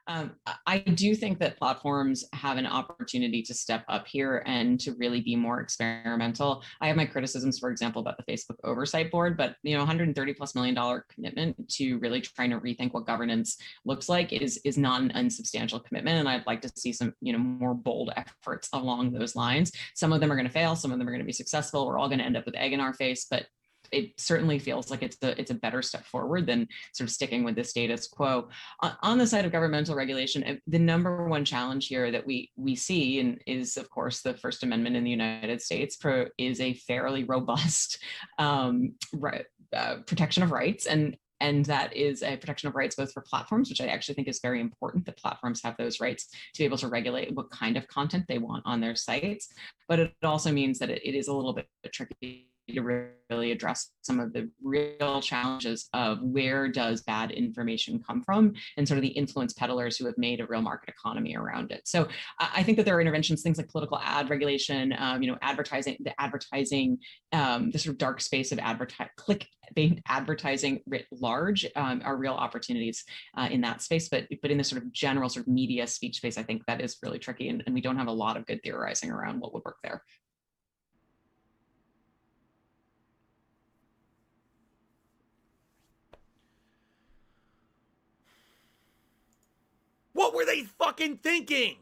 I do think that platforms have an opportunity to step up here and to really be more experimental. I have my criticisms, for example, about the Facebook Oversight Board, but $130+ million commitment to really trying to rethink what governance looks like is not an unsubstantial commitment, and I'd like to see some more bold efforts along those lines. Some of them are going to fail, some of them are going to be successful. We're all going to end up with egg in our face, but it certainly feels like it's a better step forward than sort of sticking with the status quo. On the side of governmental regulation, the number one challenge here that we see and is, of course, the First Amendment in the United States is a fairly robust protection of rights, and that is a protection of rights both for platforms, which I actually think is very important, that platforms have those rights to be able to regulate what kind of content they want on their sites. But it also means that it is a little bit tricky to really address some of the real challenges of where does bad information come from, and sort of the influence peddlers who have made a real market economy around it. So I think that there are interventions, things like political ad regulation, advertising, the sort of dark space of click-based advertising writ large are real opportunities in that space. But in the sort of general sort of media speech space, I think that is really tricky, and we don't have a lot of good theorizing around what would work there. What were they fucking thinking?